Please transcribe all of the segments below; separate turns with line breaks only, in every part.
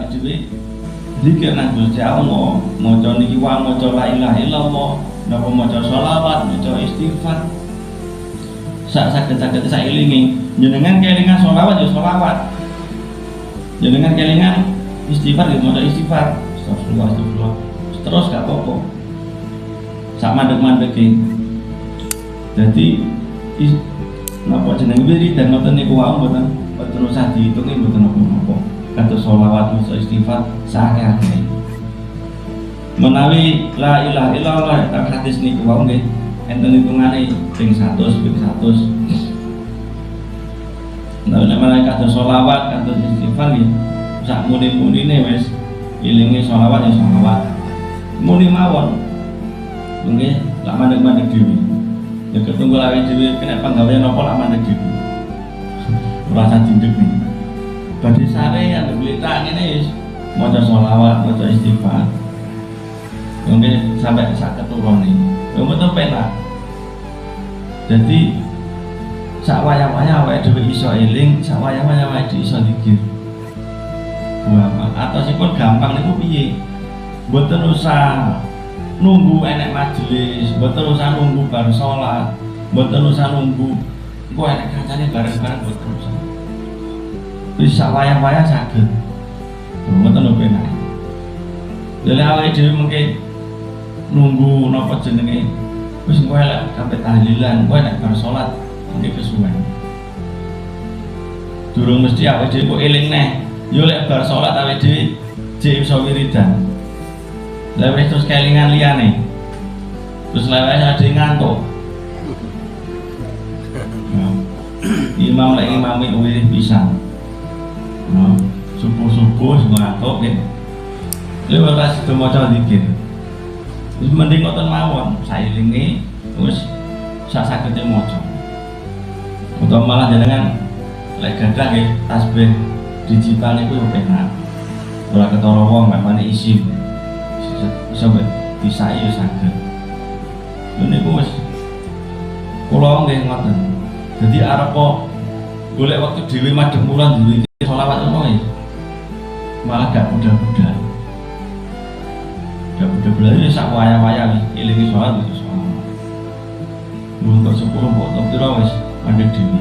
awake dhewe zikir nang Gusti Allah, maca niki wae maca la ilaha illallah, napa maca sholawat, maca istighfar. Saged-saged saelingi, jenengan kelingan sholawat ya sholawat. Jenengan kelingan istighfar ya maca istighfar. Astagfirullah. Terus gak apa-apa. Sak mandeg-mandege. Dadi napa jeneng wiridan ngoten niku wae mboten usah dihitungi mboten napa-napa. Kados sholawat maca istighfar sakake. Menawi la ilaha illallah tak hadis niku wae nggih enten hitungane ping 100 ping 100. Nek menawi kados sholawat kados istighfar nggih sak muni-munine wis ilinge sholawat ya sholawat. Muni mawon. Nggih lak mandeg-mandeg dhewe. Ya ketunggal awake dhewe kena panggawean napa lak mandeg dhewe. Rasa dindek nih. Badhe sare yang berita ngene wis maca sholawat, maca istighfar. Mungkin sampai sak keturune. Ya mboten penak. Jadi sak wayah-wayah awake dhewe iso eling, sak wayah-wayah awake dhewe iso zikir. Wah, atosipun gampang niku piye? Mboten usah nunggu enek majelis, mboten usah nunggu bar salat, mboten usah nunggu kok enek kancane bareng-bareng mboten usah. Bisa wayah-wayah saged. Mboten penak. Lha awake dhewe mengke nunggu napa jenenge wis engko elek sampai tahlilan, kowe nek bar salat mengke kesuwen. Durung mesti awake dhewe kok eling neh. Yo lek bar salat awake dhewe jek iso wiridan. Lah wis terus kelingan liyane. Terus lewat ada ngantuk. Imam lek imame wirid pisan. Subuh-subuh ngantuk nggih. Lha ora sida maca zikir. Wis mending ngoten mawon, saelinge wis sak sagede maca. Utawa malah jenengan lek gadah nggih tasbih digital niku yo penak. Ora ketara wong mbane isin. Sampai bisa ya saged. Niku wis kula nggih ngoten. Dadi arep golek waktu dhewe madhep mulan dhewe sholawat ngono ya. Malah gak mudah-mudah. Gak mudah-mudah ya sak wayah-wayah ilingi sholat itu sholat. Mun kok 10 kok pira wis mandeg dhewe.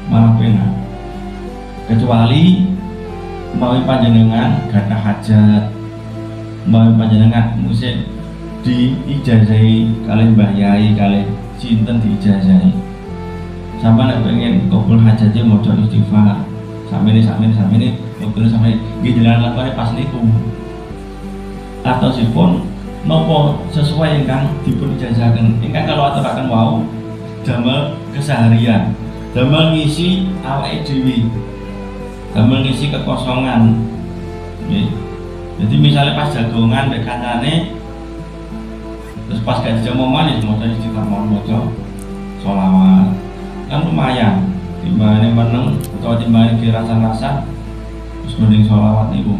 Malah penak. Kecuali mawi panjenengan gadah hajat, mawi panjenengan musik diijazahi kalian Mbah Yai kalian sinten diijazahi. Sama nek pengen kabul hajatnya maca istighfar. Samene ngoten sampe nggih jenengan lakone pas niku. Atosipun napa sesuai ingkang dipun ijazahaken. Ingkang kalau aturaken wau damel keseharian, damel ngisi awake dhewe. Damel ngisi kekosongan. Nggih. Jadi misalnya pas jagongan mek kancane terus pas gak dijak momongan ya maca istighfar maca sholawat. Kan lumayan timbangane meneng utawa timbangane dirasa-rasa terus mending sholawat niku.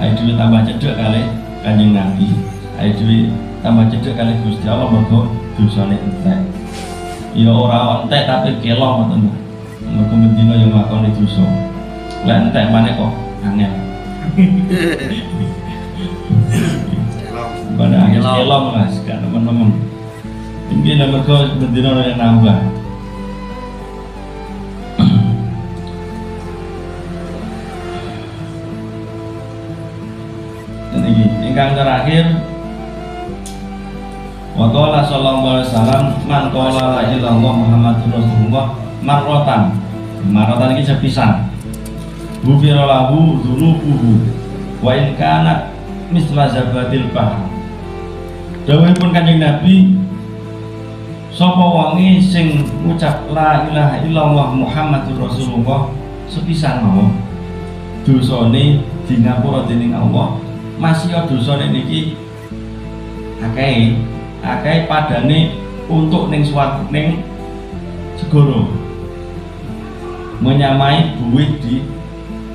Ayo dhewe tambah cedhek kali Kanjeng Nabi. Ayo dhewe tambah cedhek kali Gusti Allah mergo dosane entek. Ya ora entek tapi kelong ngoten. Mergo mendina yo nglakoni dosa. Lek entek maneh kok angel. Pada angel kelong Mas, gak teman-teman. Mungkin mergo mendina yang nambah. Ingkang terakhir wa qala sallallahu alaihi wasallam man qala la ilaha illallah Muhammadur Rasulullah marratan iki sepisan ghufira lahu dzunubuhu wa in kanat misla zabatil bahr. Dawuhipun Kanjeng Nabi sapa wonge sing ngucap la ilaha illallah Muhammadur Rasulullah sepisan mawon dosane di ngapura dening Allah. Masih dosane niki akeh padane untuk ning suatu ning segoro menyamai buih di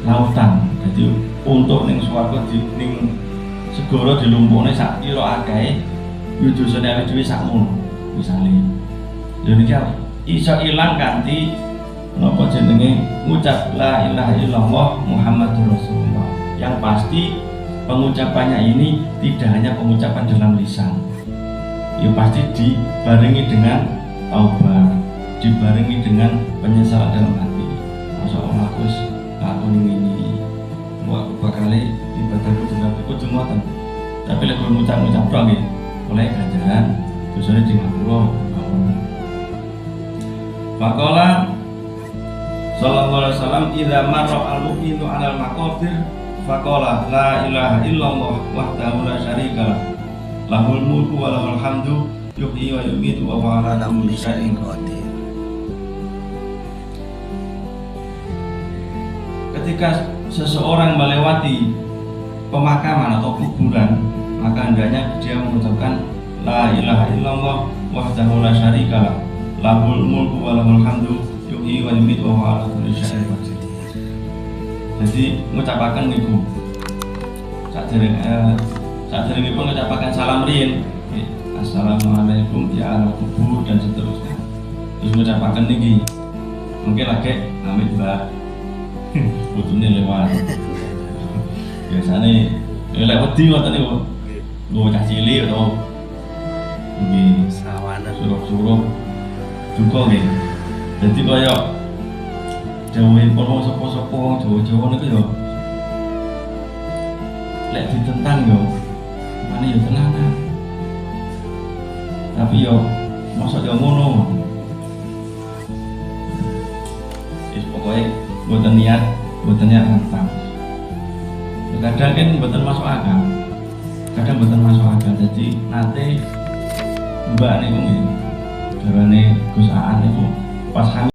lautan. Jadi untuk ning suatu di ning segoro dilumpukne sak kira akeh yo dosane awake dhewe sakmono misale. Lha niki iso ilang kanthi napa jenenge ngucap la ilaha illallah Muhammadur Rasulullah. pasti pengucapannya ini tidak hanya pengucapan dalam lisan, ya pasti dibarengi dengan taubat, dibarengi dengan penyesalan dalam hati. Masya Allah, aku ini bakal ibadahku dengan aku jumatan, tapi lagi ngucap-ngucap tok nggih oleh ganjaran dosane di ngapura. Faqala sallallahu alaihi wasallam, idza marra al-mu'minu 'alal maqabir faqala la ilaha illallah wahdahu la syarika lah, lahul mulku wa lahul hamdu yuhyi wa yumiitu wa huwa 'ala kulli syai'in qadir. Ketika seseorang melewati pemakaman atau kuburan, maka hendaknya dia mengucapkan la ilaha illallah wahdahu la syarika lah, lahul mulku wa lahul hamdu yuhyi wa yumiitu wa huwa 'ala kulli syai'in qadir. Jadi mengucapkan niku sakderengipun mengucapkan salam riyin, assalamualaikum ya ahli kubur dan seterusnya. Terus mengucapkan niki mungkin lagi amit mbak butuhnya lewat biasanya lewat di waktu ini gue cah cilik atau ini sawana suruh-suruh juga gitu. Jadi kayak jauhin porong sopo-sopo jauh-jauh itu ya lek ditentang yo mana yo tenanan, tapi yo masa yo ngono pokoknya buatan niat tentang. Kadang kan buatan masuk akal, kadang buatan masuk akal. Jadi nanti mbak nih mungkin karena Gus Aan itu pas hamil